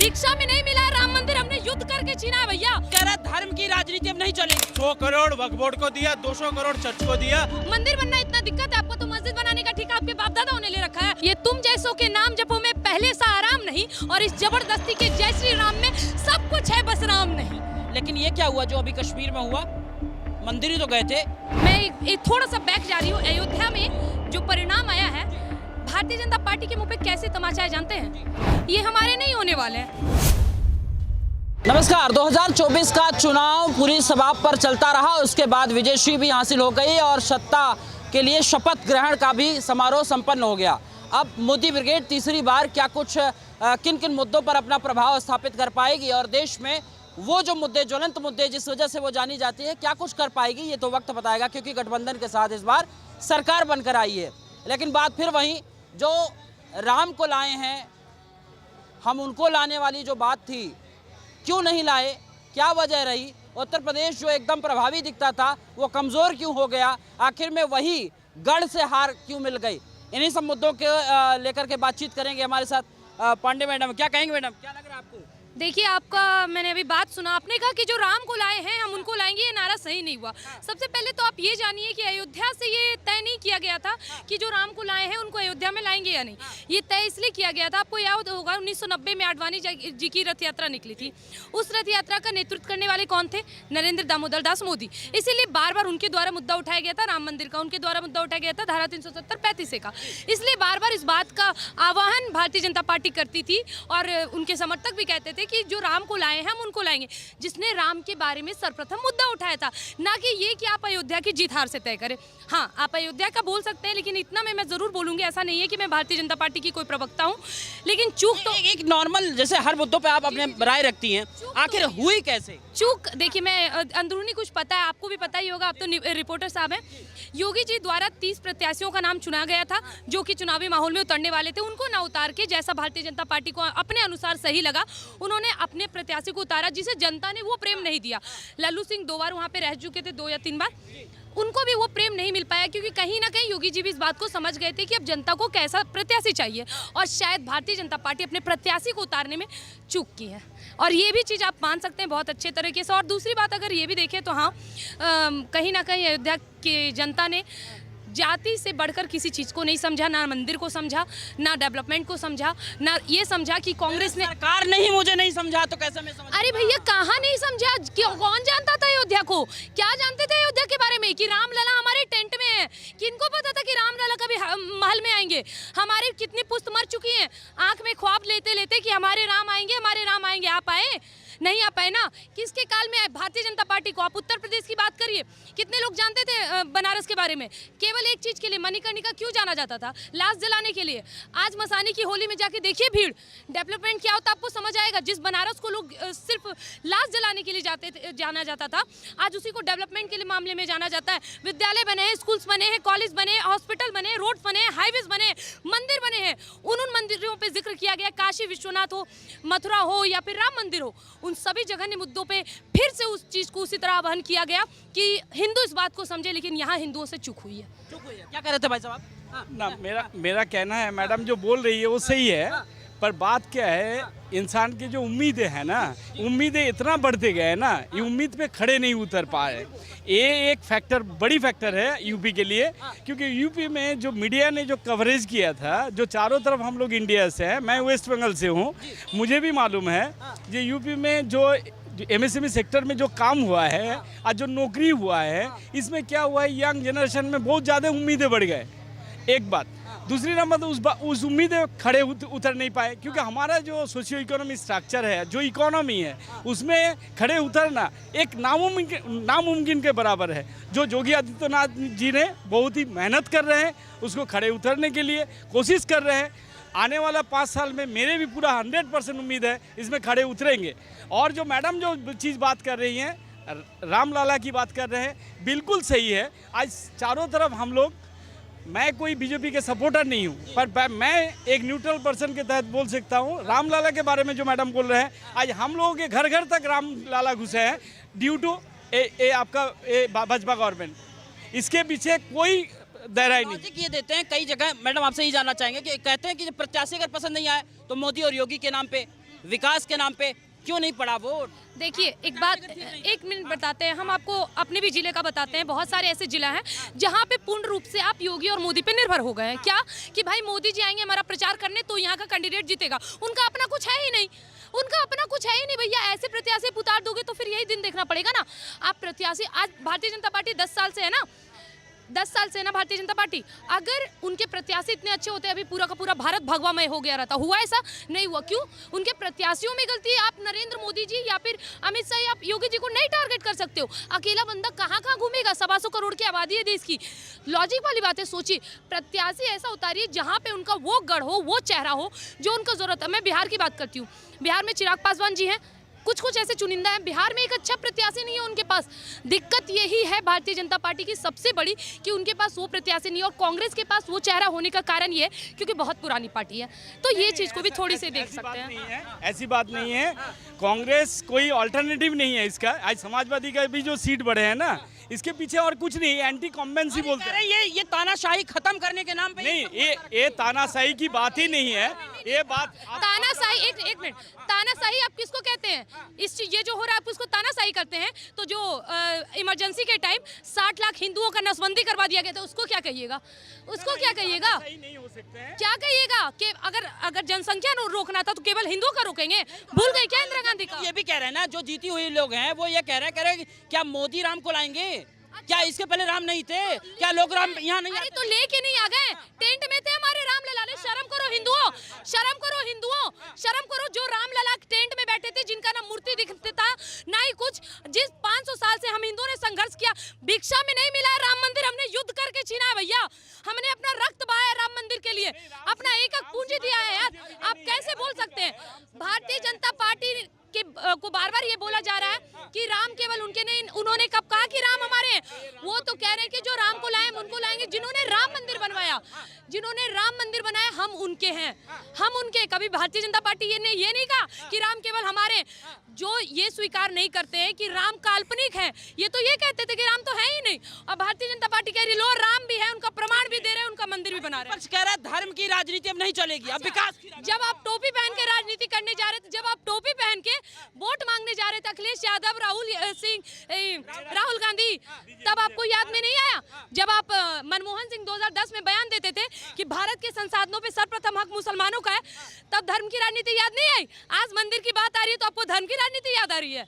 दीक्षा में नहीं मिला है राम मंदिर, हमने युद्ध करके छीना है भैया। कह रहा धर्म की राजनीति अब नहीं चलेगी। 100 करोड़ वक्फ बोर्ड को दिया, 200 करोड़ चर्च को दिया। मंदिर बनना इतना दिक्कत है आपको तो मस्जिद बनाने का ठेका आपके बाप दादाओं ने ले रखा है। ये तुम जैसों के नाम जपो में पहले सा आराम नहीं, और इस जबरदस्ती के जय श्री राम में सब कुछ है बस राम नहीं। लेकिन ये क्या हुआ जो अभी कश्मीर में हुआ? मंदिर ही तो गए थे। मैं थोड़ा सा बैक जा रही हूँ। अयोध्या में जो परिणाम आया है, भारतीय जनता पार्टी के मुंह पे कैसे तमाचा है जानते हैं? ये हमारे नहीं होने वाले हैं। नमस्कार। 2024 का चुनाव पूरी सबाब पर चलता रहा, उसके बाद विजयश्री भी हासिल हो गई और सत्ता के लिए शपथ ग्रहण का भी समारोह संपन्न हो गया। अब मोदी ब्रिगेड तीसरी बार क्या कुछ किन किन मुद्दों पर अपना प्रभाव स्थापित कर पाएगी और देश में वो जो मुद्दे, ज्वलंत मुद्दे जिस वजह से वो जानी जाती है, क्या कुछ कर पाएगी, ये तो वक्त बताएगा, क्योंकि गठबंधन के साथ इस बार सरकार बनकर आई है। लेकिन बात फिर वहीं, जो राम को लाए हैं हम, उनको लाने वाली जो बात थी, क्यों नहीं लाए, क्या वजह रही? उत्तर प्रदेश जो एकदम प्रभावी दिखता था वो कमज़ोर क्यों हो गया? आखिर में वही गढ़ से हार क्यों मिल गई? इन्हीं सब मुद्दों के लेकर के बातचीत करेंगे हमारे साथ पांडे मैडम। क्या कहेंगे मैडम, क्या लग रहा है आपको? देखिए, आपका मैंने अभी बात सुना, आपने कहा कि जो राम को लाए हैं हम उनको लाएंगे, ये नारा सही नहीं हुआ। सबसे पहले तो आप ये जानिए कि अयोध्या से ये तय नहीं किया गया था कि जो राम को लाए हैं उनको अयोध्या में लाएंगे या नहीं। ये तय इसलिए किया गया था, आपको याद होगा 1990 में आडवाणी जी की रथ यात्रा निकली थी। उस रथ यात्रा का नेतृत्व करने वाले कौन थे? नरेंद्र दामोदर दास मोदी। इसीलिए बार बार उनके द्वारा मुद्दा उठाया गया था राम मंदिर का, उनके द्वारा मुद्दा उठाया गया था धारा 370-35 का। इसलिए बार बार इस बात का आह्वान भारतीय जनता पार्टी करती थी और उनके समर्थक भी कहते थे कि जो राम को लाए हैं हम उनको लाएंगे। जिसने राम के बारे में सर्वप्रथम मुद्दा उठाया था, ना कि ये कि आप अयोध्या की जीत हार से तय करें। हाँ, आप अयोध्या का बोल सकते हैं, लेकिन इतना मैं जरूर बोलूंगी, ऐसा नहीं है कि मैं भारतीय जनता पार्टी की कोई प्रवक्ता हूँ, लेकिन चूक तो एक नॉर्मल, जैसे हर मुद्दों पे आप अपने राय रखती हैं, आखिर हुई कैसे चूक? देखिए, मैं अंदरूनी कुछ पता है, आपको भी पता ही होगा, आप तो रिपोर्टर साहब हैं। योगी जी द्वारा 30 प्रत्याशियों का नाम चुना गया था जो कि चुनावी माहौल में उतरने वाले थे। उनको ना उतार के जैसा भारतीय जनता पार्टी को अपने अनुसार सही लगा, उन्होंने अपने प्रत्याशी को उतारा जिसे जनता ने वो प्रेम नहीं दिया। लल्लू सिंह 2 बार वहाँ पे रह चुके थे, 2 या 3 बार, उनको भी वो प्रेम नहीं मिल पाया, क्योंकि कहीं ना कहीं योगी जी भी इस बात को समझ गए थे कि अब जनता को कैसा प्रत्याशी चाहिए, और शायद भारतीय जनता पार्टी अपने प्रत्याशी को उतारने में चूक की है। और ये भी चीज़ आप मान सकते हैं बहुत अच्छे तरीके से। और दूसरी बात अगर ये भी देखें तो हाँ, कहीं ना कहीं अयोध्या की जनता ने जाति से बढ़कर किसी चीज़ को नहीं समझा, ना मंदिर को समझा, ना डेवलपमेंट को समझा, ना ये समझा कि कांग्रेस ने सरकार नहीं मुझे नहीं समझा तो कैसे मैं समझ? अरे भैया, कहाँ नहीं समझा? क्यों, कौन जानता था अयोध्या को? क्या जानते थे अयोध्या के बारे में? कि रामलला हमारे टेंट में है। किनको पता था कि रामलला कभी महल में आएंगे? हमारे कितनी पुस्त मर चुकी हैं आंख में ख्वाब लेते लेते कि हमारे राम आएंगे, हमारे राम आएंगे। आप आए? नहीं आ पाए ना। किसके काल में आए? भारतीय जनता पार्टी को। आप उत्तर प्रदेश की बात करिए, कितने लोग जानते थे बनारस के बारे में? केवल एक चीज के लिए, मणिकर्णिका क्यों जाना जाता था? लाश जलाने के लिए। आज मसानी की होली में जाके देखिए भीड़। डेवलपमेंट क्या होता आपको समझ आएगा। जिस बनारस को लोग सिर्फ लाश जलाने के लिए जाना जाता था, आज उसी को डेवलपमेंट के लिए मामले में जाना जाता है। विद्यालय बने हैं, स्कूल्स बने हैं, कॉलेज बने हैं, हॉस्पिटल बने, रोड बने, हाईवेज बने, मंदिर बने हैं। उन मंदिरों पर जिक्र किया गया, काशी विश्वनाथ हो, मथुरा हो या फिर राम मंदिर हो, उन सभी जगह मुद्दों पे फिर से उस चीज को उसी तरह आह्वान किया गया कि हिंदू इस बात को समझे, लेकिन यहाँ हिंदुओं से चूक हुई है। चुप हुई है। क्या कह रहे थे भाई साहब? हाँ। ना, मेरा कहना है, मैडम जो बोल रही है वो सही है, पर बात क्या है, इंसान की जो उम्मीदें हैं ना, उम्मीदें इतना बढ़ते गए ना, ये उम्मीद पे खड़े नहीं उतर पाए। ये एक फैक्टर, बड़ी फैक्टर है यूपी के लिए, क्योंकि यूपी में जो मीडिया ने जो कवरेज किया था, जो चारों तरफ हम लोग इंडिया से हैं, मैं वेस्ट बंगाल से हूँ, मुझे भी मालूम है कि यूपी में जो एमएसएमई सेक्टर में जो काम हुआ है और जो नौकरी हुआ है, इसमें क्या हुआ है, यंग जनरेशन में बहुत ज़्यादा उम्मीदें बढ़ गए। एक बात। दूसरी नंबर तो उस उम्मीदें खड़े उतर नहीं पाए, क्योंकि हमारा जो सोशियो इकोनॉमिक स्ट्रक्चर है, जो इकोनॉमी है, उसमें खड़े उतरना एक नामुमकिन के बराबर है। जो योगी आदित्यनाथ जी ने बहुत ही मेहनत कर रहे हैं, उसको खड़े उतरने के लिए कोशिश कर रहे हैं। आने वाला 5 साल में मेरे भी पूरा 100% उम्मीद है इसमें खड़े उतरेंगे। और जो मैडम जो चीज़ बात कर रही हैं, रामलला की बात कर रहे हैं, बिल्कुल सही है। आज चारों तरफ हम लोग, मैं कोई बीजेपी के सपोर्टर नहीं हूँ, पर मैं एक न्यूट्रल पर्सन के तहत बोल सकता हूँ। रामलला के बारे में जो मैडम बोल रहे हैं, आज हम लोगों के घर घर तक रामलला घुसे हैं ड्यू टू आपका भाजपा गवर्नमेंट। इसके पीछे कोई गहराई नहीं। ये देते हैं कई जगह। मैडम आपसे ही जानना चाहेंगे कि कहते हैं कि जब प्रत्याशी अगर पसंद नहीं आए तो मोदी और योगी के नाम पे विकास के नाम पे क्यों नहीं पड़ा वोट? देखिए एक मिनट बताते हैं हम आपको, अपने भी जिले का बताते हैं। बहुत सारे ऐसे जिला हैं जहाँ पे पूर्ण रूप से आप योगी और मोदी पे निर्भर हो गए हैं। क्या कि भाई मोदी जी आएंगे हमारा प्रचार करने तो यहाँ का कैंडिडेट जीतेगा। उनका अपना कुछ है ही नहीं, उनका अपना कुछ है ही नहीं भैया। ऐसे प्रत्याशी उतार दोगे तो फिर यही दिन देखना पड़ेगा ना। आप प्रत्याशी, आज भारतीय जनता पार्टी 10 साल से है ना, 10 साल से ना भारतीय जनता पार्टी, अगर उनके प्रत्याशी इतने अच्छे होते अभी पूरा का पूरा भारत भगवामय हो गया रहता। हुआ ऐसा नहीं हुआ। क्यों? उनके प्रत्याशियों में गलती है। आप नरेंद्र मोदी जी या फिर अमित शाह या योगी जी को नहीं टारगेट कर सकते हो। अकेला बंदा कहाँ कहाँ घूमेगा? 125 करोड़ की आबादी है देश की। लॉजिक वाली बात है। सोचिए, प्रत्याशी ऐसा उतारिए जहाँ पे उनका वो गढ़ हो, वो चेहरा हो जो उनको जरूरत है। मैं बिहार की बात करती हूँ। बिहार में चिराग पासवान जी हैं, कुछ ऐसे चुनिंदा है। बिहार में एक अच्छा प्रत्याशी नहीं है उनके पास। दिक्कत यही है भारतीय जनता पार्टी की सबसे बड़ी कि उनके पास वो प्रत्याशी नहीं है। और कांग्रेस के पास वो चेहरा होने का कारण ये है क्योंकि बहुत पुरानी पार्टी है। तो ये चीज को भी थोड़ी सी देख सकते हैं। ऐसी बात नहीं है। कांग्रेस कोई ऑल्टरनेटिव नहीं है इसका। आज समाजवादी का भी जो सीट बढ़े हैं ना, इसके पीछे और कुछ नहीं, एंटी कॉम्बेंसी बोलते हैं। ये तानाशाही खत्म करने के नाम पे नहीं, ये तानाशाही की बात ही नहीं है। ये बात तानाशाही, एक मिनट, तानाशाही आप किसको कहते हैं? ये जो हो रहा है आप उसको तानाशाही करते हैं। तो जो इमरजेंसी के टाइम 60 लाख हिंदुओं का नसबंदी करवा दिया गया था, उसको क्या कहिएगा? उसको क्या कहिएगा? नहीं हो सकते हैं। क्या कहिएगा कि अगर जनसंख्या रोकना था तो केवल हिंदुओं का रोकेंगे? भूल गए क्या इंदिरा गांधी का? ये भी कह रहे हैं ना, जो जीती हुई लोग हैं वो ये कह रहे हैं क्या मोदी राम को लाएंगे? क्या इसके पहले राम नहीं थे? क्या लोग राम यहाँ नहीं? अरे तो लेके नहीं आ गए, टेंट में थे हमारे राम लला। शर्म करो हिंदुओं, शर्म करो हिंदुओं, शर्म करो। जो राम लला टेंट में बैठे थे, जिनका ना मूर्ति दिखता था ना ही कुछ, जिस 500 साल से हम हिंदुओं ने संघर्ष किया, भिक्षा में नहीं मिला है राम मंदिर। हमने युद्ध करके छीना है भैया। हमने अपना रक्त बहाया राम मंदिर के लिए, अपना एक पूंजी दिया है यार। आप कैसे बोल सकते हैं? भारतीय जनता पार्टी को बार-बार ये बोला जा रहा है कि राम केवल उनके नहीं। उन्होंने कब कहा कि राम हमारे हैं? वो तो कह रहे हैं कि जो राम को लाए हम उनको लाएंगे। जिन्होंने राम मंदिर बनवाया, जिन्होंने राम मंदिर बनाया, हम उनके हैं, हम उनके। कभी भारतीय जनता पार्टी ये नहीं कहा कि राम केवल हमारे। जो ये स्वीकार नहीं करते हैं कि राम काल्पनिक है, ये तो ये कहते थे कि राम तो है ही नहीं। और भारतीय जनता पार्टी कह रही लो राम भी है, उनका प्रमाण भी दे रहे हैं, उनका मंदिर भी बना रहे हैं। कह रहा है धर्म की राजनीति अब नहीं चलेगी, अब विकास की। जब आप टोपी पहन के राजनीति करने जा रहे थे, जब आप टोपी पहन के वोट मांगने जा रहे थे, अखिलेश यादव, राहुल गांधी, तब आपको याद में नहीं आया? जब आप मनमोहन सिंह 2010 में बयान देते थे कि भारत के संसाधनों पे सर्वप्रथम हक मुसलमानों का है, तब धर्म की राजनीति याद नहीं आई? आज मंदिर की बात आ रही है तो आपको धर्म की राजनीति याद आ रही है?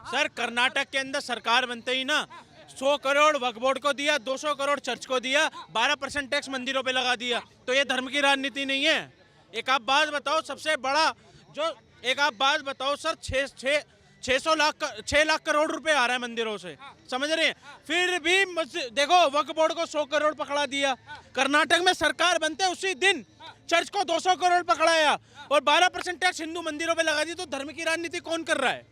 सर, कर्नाटक के अंदर सरकार बनते ही ना 100 करोड़ वक्फ बोर्ड को दिया, 200 करोड़ चर्च को दिया, 12% टैक्स मंदिरों पे लगा दिया। तो ये धर्म की राजनीति नहीं है? एक आप बात बताओ, सबसे बड़ा जो एक आप बात बताओ सर, 6 लाख करोड़ रुपए आ रहा है मंदिरों से, समझ रहे हैं? फिर भी देखो वक्फ बोर्ड को 100 करोड़ पकड़ा दिया। कर्नाटक में सरकार बनते उसी दिन चर्च को 200 करोड़ पकड़ाया और 12% टैक्स हिंदू मंदिरों पे लगा दी। तो धर्म की राजनीति कौन कर रहा है?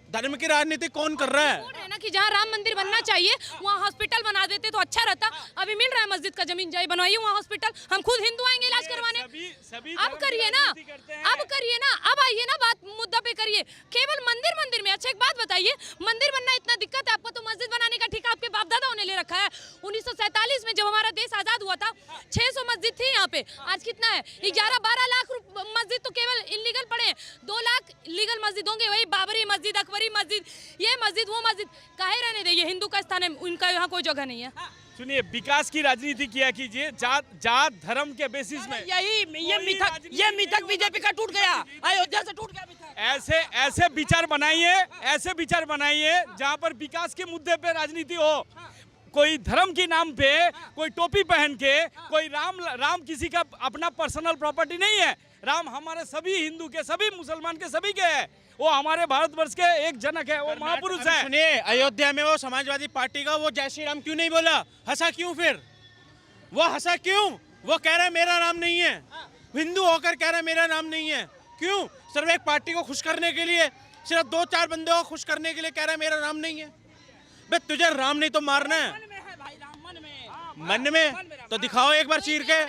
धर्म की राजनीति कौन कर रहा है? ना कि जहाँ राम मंदिर बनना चाहिए वहाँ हॉस्पिटल बना देते तो अच्छा रहता। अभी मिल रहा है मस्जिद का जमीन, जाए बनवाइए वहाँ हॉस्पिटल, हम खुद हिंदू आएंगे इलाज करवाने। अब करिए ना, अब करिए ना, अब आइए ना, बात मुद्दा पे करिए। केवल मंदिर में। अच्छा एक बात बताइए, मंदिर बनना इतना दिक्कत है आपको तो मस्जिद बनाने का ठेका आपके बाप दादाओं ने ले रखा है। 1947 में जब हमारा देश आजाद हुआ था 600 मस्जिद थी यहाँ पे। आज कितना है? 11-12 लाख मस्जिद तो केवल इनलीगल पड़े। 2 लाख लीगल मस्जिद होंगे। वही बाबरी मस्जिद, अकबरी मस्जिद, ये मस्जिद, वो मस्जिद, काहे रहने दे? ये हिंदू का स्थान है, उनका यहाँ कोई जगह नहीं है। सुनिए, विकास की राजनीति किया कीजिए, जात धर्म के बेसिस में। ये मिथक बीजेपी का टूट गया, अयोध्या से टूट गया मिथक। ऐसे विचार बनाइए जहाँ पर विकास के मुद्दे पे राजनीति हो। कोई धर्म के नाम पे कोई टोपी पहन के कोई राम किसी का अपना पर्सनल प्रॉपर्टी नहीं है। राम हमारे सभी हिंदू के, सभी मुसलमान के, सभी के है। वो हमारे भारतवर्ष के एक जनक है, वो महापुरुष है। सुनिए, अयोध्या में वो समाजवादी पार्टी का वो जय श्री राम क्यों नहीं बोला? हंसा क्यों? फिर वो हंसा क्यों? वो कह रहा है मेरा नाम नहीं है, हिंदू होकर कह रहा है मेरा नाम नहीं है। क्यों? सिर्फ एक पार्टी को खुश करने के लिए, सिर्फ 2-4 बंदों को खुश करने के लिए कह रहा है मेरा नाम नहीं है। बे तुझे राम नहीं तो मारना है मन में, तो दिखाओ एक बार चीर के।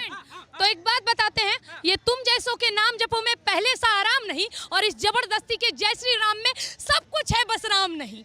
तो एक बात बताते हैं, ये तुम जैसों के नाम जपो में पहले सा आराम नहीं, और इस जबरदस्ती के जय श्री राम में सब कुछ है बस राम नहीं।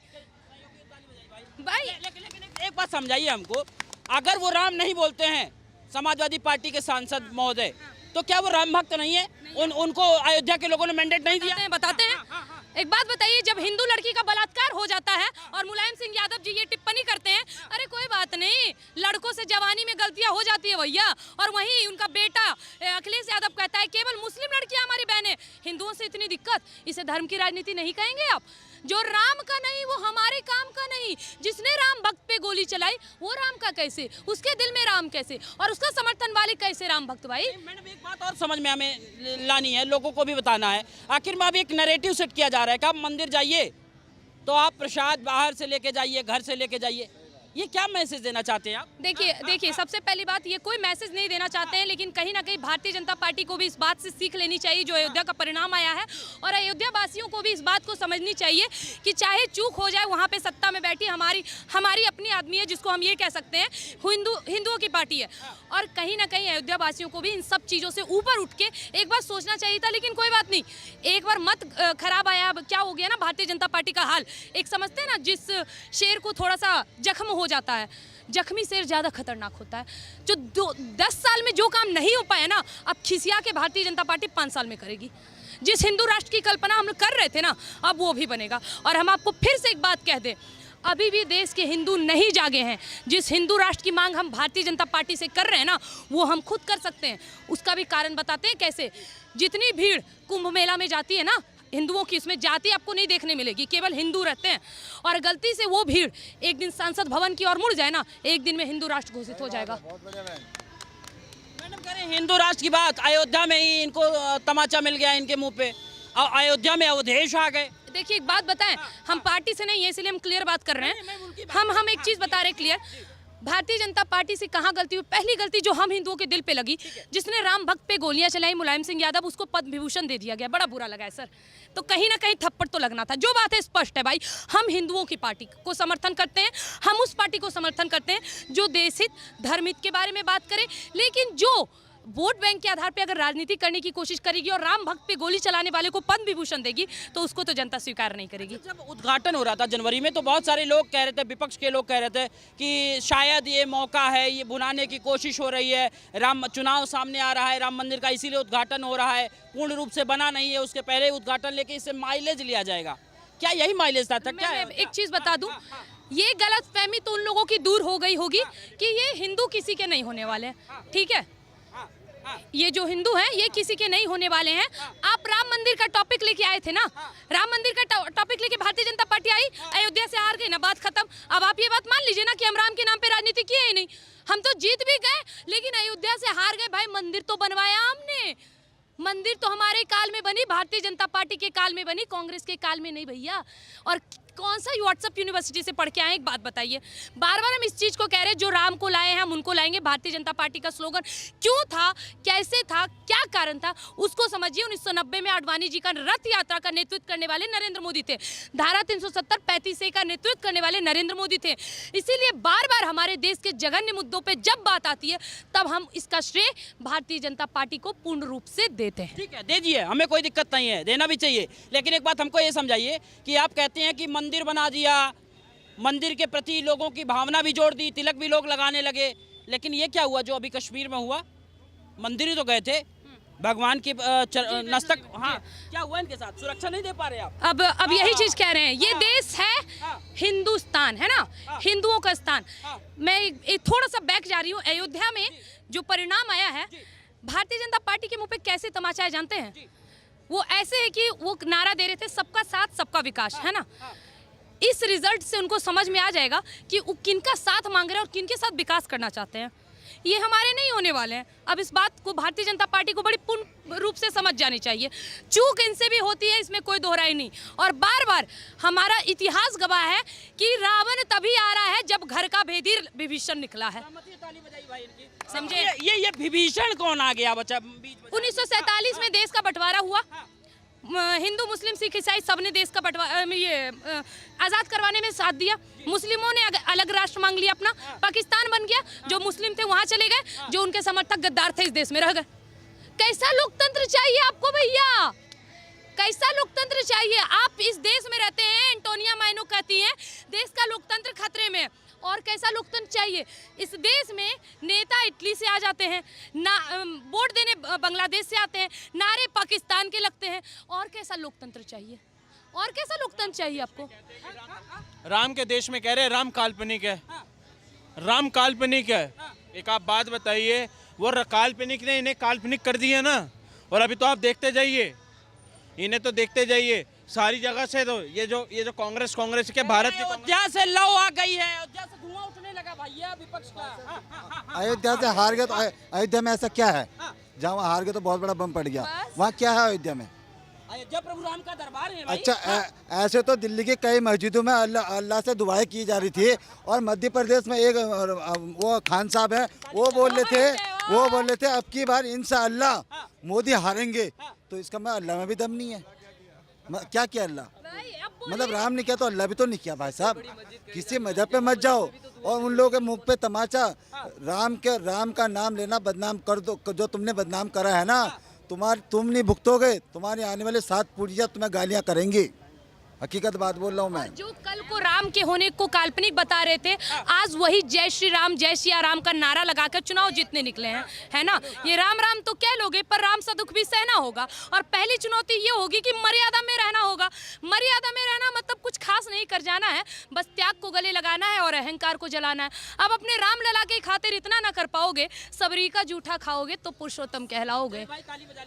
भाई लेकिन एक बात समझाइए हमको, अगर वो राम नहीं बोलते हैं समाजवादी पार्टी के सांसद महोदय, तो क्या वो राम भक्त नहीं है? उनको अयोध्या के लोगों ने मैंडेट नहीं दिया? बताते हैं। एक बात बताइए, जब हिंदू लड़की का बलात्कार हो जाता है और मुलायम सिंह यादव जी ये टिप्पणी करते हैं, अरे कोई बात नहीं, लड़कों से जवानी में गलतियां हो जाती है भैया, और वहीं उनका बेटा अखिलेश यादव कहता है केवल मुस्लिम लड़कियां हमारी बहनें, हिंदुओं से इतनी दिक्कत, इसे धर्म की राजनीति नहीं कहेंगे आप? जो राम का नहीं वो हमारे काम का नहीं। जिसने राम भक्त पे गोली चलाई वो राम का कैसे, उसके दिल में राम कैसे, और उसका समर्थन वाले कैसे राम भक्त भाई? मैडम एक बात और समझ में हमें लानी है, लोगों को भी बताना है, आखिर में अब एक नैरेटिव सेट किया जा रहा है कि आप मंदिर जाइए तो आप प्रसाद बाहर से लेके जाइए, घर से लेके जाइए, ये क्या मैसेज देना चाहते हैं आप? देखिए सबसे पहली बात, ये कोई मैसेज नहीं देना चाहते हैं, लेकिन कहीं ना कहीं भारतीय जनता पार्टी को भी इस बात से सीख लेनी चाहिए जो अयोध्या का परिणाम आया है, और अयोध्या वासियों को भी इस बात को समझनी चाहिए कि चाहे चूक हो जाए, वहाँ पे सत्ता में बैठी हमारी अपनी आदमी है, जिसको हम ये कह सकते हैं हिंदुओं की पार्टी है, और कहीं ना कहीं अयोध्या वासियों को भी इन सब चीज़ों से ऊपर उठ के एक बार सोचना चाहिए था। लेकिन कोई बात नहीं, एक बार मत खराब आया, अब क्या हो गया ना भारतीय जनता पार्टी का हाल, एक समझते हैं ना, जिस शेर को थोड़ा सा जख्म हो जाता है, जख्मी शेर ज्यादा खतरनाक होता है। जो 10 साल में जो काम नहीं हो पाया ना, अब खिसिया के भारतीय जनता पार्टी 5 साल में करेगी। जिस हिंदू राष्ट्र की कल्पना हम लोग कर रहे थे ना, अब वो भी बनेगा। और हम आपको फिर से एक बात कह दें, अभी भी देश के हिंदू नहीं जागे हैं। जिस हिंदू राष्ट्र की मांग हम भारतीय जनता पार्टी से कर रहे हैं ना, वो हम खुद कर सकते हैं। उसका भी कारण बताते हैं कैसे। जितनी भीड़ कुंभ मेला में जाती है ना हिंदुओं की, उसमें जाति आपको नहीं देखने मिलेगी, केवल हिंदू रहते हैं, और गलती से वो भीड़ एक दिन संसद भवन की ओर मुड़ जाए ना, एक दिन में हिंदू राष्ट्र घोषित हो जाएगा। मैडम करें हिंदू राष्ट्र की बात, अयोध्या में ही इनको तमाचा मिल गया इनके मुंह पे, और अयोध्या में अवधेश आ गए। देखिए एक बात बताएं, हम पार्टी से नहीं है इसलिए हम क्लियर बात कर रहे हैं। हम एक चीज बता रहे हैं क्लियर, भारतीय जनता पार्टी से कहाँ गलती हुई? पहली गलती जो हम हिंदुओं के दिल पे लगी, जिसने राम भक्त पे गोलियां चलाई, मुलायम सिंह यादव, उसको पद्म विभूषण दे दिया गया, बड़ा बुरा लगा है सर। तो कहीं ना कहीं थप्पड़ तो लगना था। जो बात है स्पष्ट है भाई, हम हिंदुओं की पार्टी को समर्थन करते हैं, हम उस पार्टी को समर्थन करते हैं जो देश हित धर्म हित के बारे में बात करे, लेकिन जो वोट बैंक के आधार पे अगर राजनीति करने की कोशिश करेगी और राम भक्त पे गोली चलाने वाले को पद्म विभूषण देगी, तो उसको तो जनता स्वीकार नहीं करेगी। जब उद्घाटन हो रहा था जनवरी में, तो बहुत सारे लोग कह रहे थे, विपक्ष के लोग कह रहे थे कि शायद ये मौका है, ये भुनाने की कोशिश हो रही है, चुनाव सामने आ रहा है राम मंदिर का, इसीलिए उद्घाटन हो रहा है, पूर्ण रूप से बना नहीं है, उसके पहले उद्घाटन लेके इससे माइलेज लिया जाएगा। क्या यही माइलेज था? क्या है? एक चीज बता दूं, ये गलतफहमी तो उन लोगों की दूर हो गई होगी कि ये हिंदू किसी के नहीं होने वाले हैं, ठीक है? ये जो हिंदू हैं ये किसी के नहीं होने वाले हैं। आप राम मंदिर का टॉपिक लेके आए थे ना, राम मंदिर का टॉपिक लेके भारतीय जनता पार्टी आई, अयोध्या से हार गई ना, बात खत्म। अब आप ये बात मान लीजिए ना कि हम राम के नाम पे राजनीति किए ही नहीं, हम तो जीत भी गए लेकिन अयोध्या से हार गए। भाई मंदिर तो बनवाया हमने, मंदिर तो हमारे काल में बनी, भारतीय जनता पार्टी के काल में बनी, कांग्रेस के काल में नहीं भैया। और कौन सा व्हाट्सएप यूनिवर्सिटी से पढ़ के आए? एक बात बताइए, बार बार हम इस चीज को कह रहे हैं, जो राम को लाए हैं हम उनको लाएंगे। भारतीय जनता पार्टी का स्लोगन क्यों था, कैसे था, क्या कारण था, उसको समझिए। 1990 में आडवाणी जी का रथ यात्रा का नेतृत्व करने वाले नरेंद्र मोदी थे, धारा 370 35 का नेतृत्व करने वाले नरेंद्र मोदी थे। इसीलिए बार बार हमारे देश के जघन्य मुद्दों पर जब बात आती है तब हम इसका श्रेय भारतीय जनता पार्टी को पूर्ण रूप से देते हैं। ठीक है, दीजिए, हमें कोई दिक्कत नहीं है, देना भी चाहिए। लेकिन एक बात हमको ये समझाइए कि आप कहते हैं कि मंदिर बना दिया, मंदिर के प्रति लोगों की भावना भी जोड़ दी, तिलक भी लोग लगाने लगे, लेकिन ये क्या हुआ जो अभी कश्मीर में हुआ? मंदिर ही तो गए थे, भगवान की नस्तक, हाँ, क्या हुआ इनके साथ? सुरक्षा नहीं दे पा रहे आप? अब यही चीज कह रहे हैं, ये देश है हिंदुस्तान, है ना, हिंदुओं का स्थान। मैं थोड़ा सा बैक जा रही हूँ। अयोध्या में जो परिणाम आया है, भारतीय जनता पार्टी के मुंह पे कैसे तमाचा है जानते हैं? वो ऐसे है कि वो नारा दे रहे थे सबका साथ सबका विकास, है ना। इस रिजल्ट से उनको समझ में आ जाएगा कि वो किनका साथ मांग रहे हैं और किनके साथ विकास करना चाहते हैं। ये हमारे नहीं होने वाले हैं। अब इस बात को भारतीय जनता पार्टी को बड़ी पूर्ण रूप से समझ जानी चाहिए। चूक इनसे भी होती है, इसमें कोई दोहराई नहीं। और बार बार हमारा इतिहास गवाह है कि रावण तभी आ रहा है जब घर का भेदी विभीषण निकला है। समझे? ये विभीषण कौन आ गया बच्चा? 1947 में देश का बंटवारा हुआ, हिंदू मुस्लिम सिख ईसाई सबने देश का आज़ाद करवाने में साथ दिया। मुस्लिमों ने अलग राष्ट्र मांग लिया अपना, पाकिस्तान बन गया। जो मुस्लिम थे वहां चले गए, जो उनके समर्थक गद्दार थे इस देश में रह गए। कैसा लोकतंत्र चाहिए आपको भैया? कैसा लोकतंत्र चाहिए? आप इस देश में रहते हैं, एंटोनिया मैनो कहती हैं देश का लोकतंत्र खतरे में। और कैसा लोकतंत्र चाहिए? इस देश में नेता इटली से आ जाते हैं, ना वोट देने बांग्लादेश से आते हैं, नारे पाकिस्तान के लगते हैं। और कैसा लोकतंत्र चाहिए? और कैसा लोकतंत्र चाहिए आपको? राम के देश में कह रहे हैं राम काल्पनिक है, राम काल्पनिक है। एक आप बात बताइए, वो काल्पनिक ने इन्हें काल्पनिक कर दिया ना। और अभी तो आप देखते जाइए, इन्हें तो देखते जाइए सारी जगह से। तो ये जो कांग्रेस के भारत की अयोध्या से लौ आ गई है, अयोध्या से धुआं उठने लगा भाई ये विपक्ष का। अयोध्या से हार गए तो अयोध्या में ऐसा क्या है? जहाँ वहाँ हार गए तो बहुत बड़ा बम पड़ गया। वहाँ क्या है अयोध्या में? अयोध्या प्रभु राम का दरबार है भाई। अच्छा, ऐसे तो दिल्ली की कई मस्जिदों में अल्लाह से दुआएं की जा रही थी, और मध्य प्रदेश में एक वो खान साहब है, वो बोल रहे थे अब की बार इंशाअल्लाह मोदी हारेंगे। तो इसका मैं अल्लाह में भी दम नहीं है। क्या किया अल्लाह? मतलब राम ने किया तो अल्लाह भी तो नहीं किया भाई साहब। किसी मजहब पे मत जाओ और उन लोगों के मुख पे तमाचा। राम का नाम लेना बदनाम कर दो। जो तुमने बदनाम करा है ना, तुम नहीं भुगतोगे, तुम्हारे आने वाले 7 पीढ़ियां तुम्हें गालियां करेंगी। हकीकत बात बोल रहा हूँ मैं। जो कल को राम के होने को काल्पनिक बता रहे थे, आज वही जय श्री राम जय सिया राम का नारा लगाकर चुनाव जीतने निकले हैं, है ना। ये राम राम तो कह लोगे, पर राम सा दुख भी सहना होगा। और पहली चुनौती ये होगी कि मर्यादा में रहना होगा। मर्यादा में रहना मतलब कुछ खास नहीं कर जाना है, बस त्याग को गले लगाना है और अहंकार को जलाना है। अब अपने राम लला के खातिर इतना ना कर पाओगे, सबरी का जूठा खाओगे तो पुरुषोत्तम कहलाओगे।